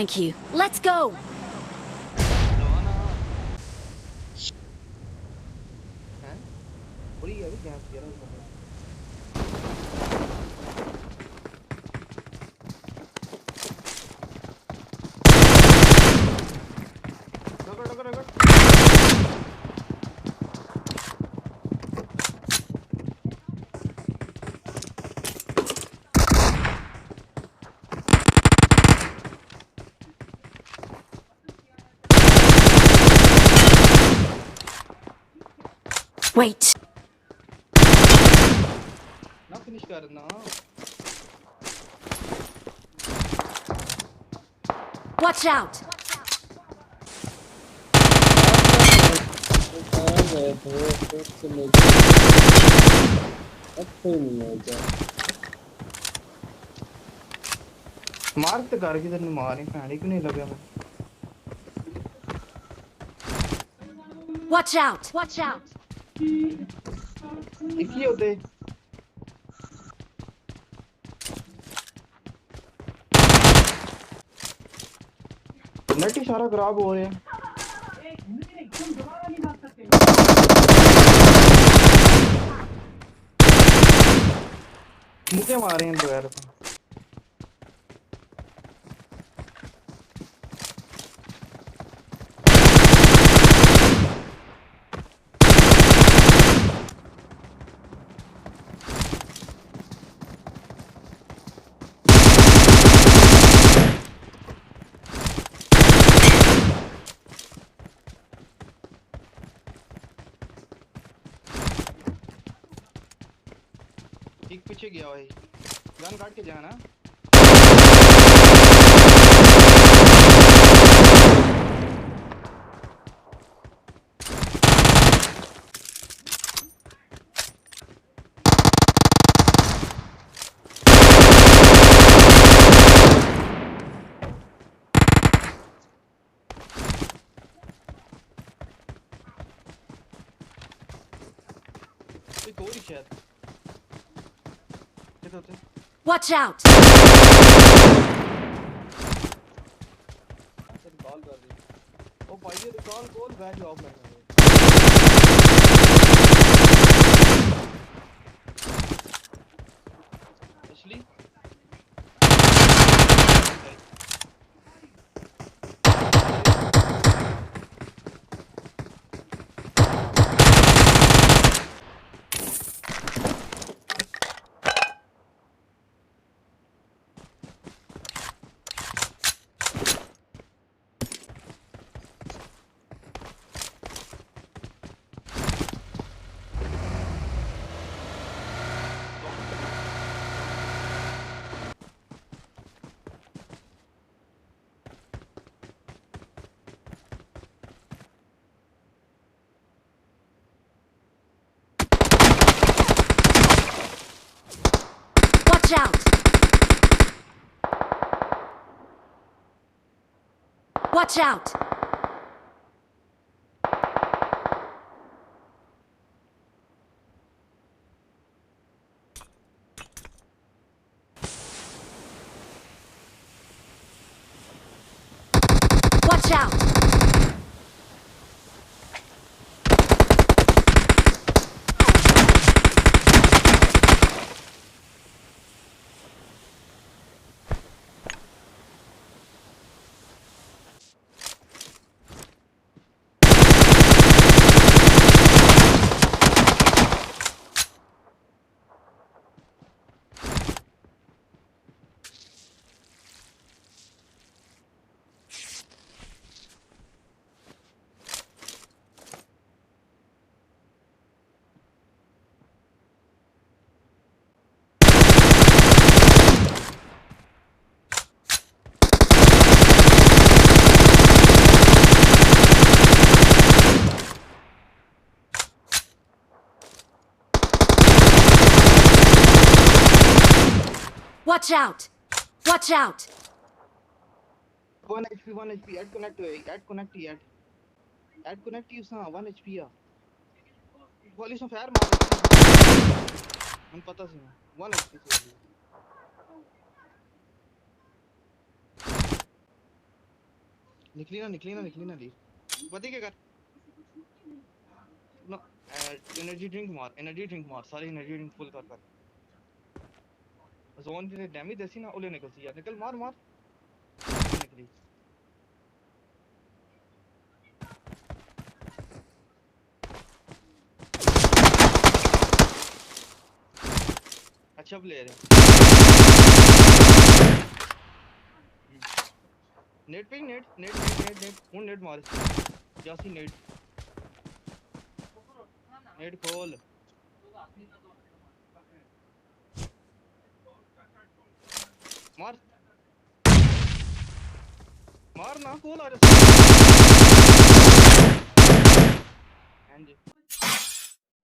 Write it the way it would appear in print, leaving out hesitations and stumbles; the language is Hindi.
Thank you. Let's go. Wait. Watch out. मार तो कर किधर नहीं मारी पैनी क्यों नहीं लगा मैं Watch out. Watch out. एक ही होते नेट ही सारा खराब हो रहा है मुझे मारे हैं दो यार ठीक पीछे गया भाई गन काट के जाना एक और ही शायद Watch out. कॉल कर रही ओ भाई ये कॉल कॉल बैक जॉब में असली Watch out. Watch out. Watch out. Watch out. Watch out. 1 HP add connect add connect you sa 1 HP या पुलिस में फायर मार हम पता से 1 HP से निकली ना ली पता क्या कर ना एनर्जी ड्रिंक मार सारी एनर्जी ड्रिंक फुल कर जोन पे डैमेज देसी ना ओले निकल सी यार निकल मार निकली अच्छा प्लेयर है नेट पे नेट हूं नेट मार जासी नेट खोल मार मार ना खोल आ रहा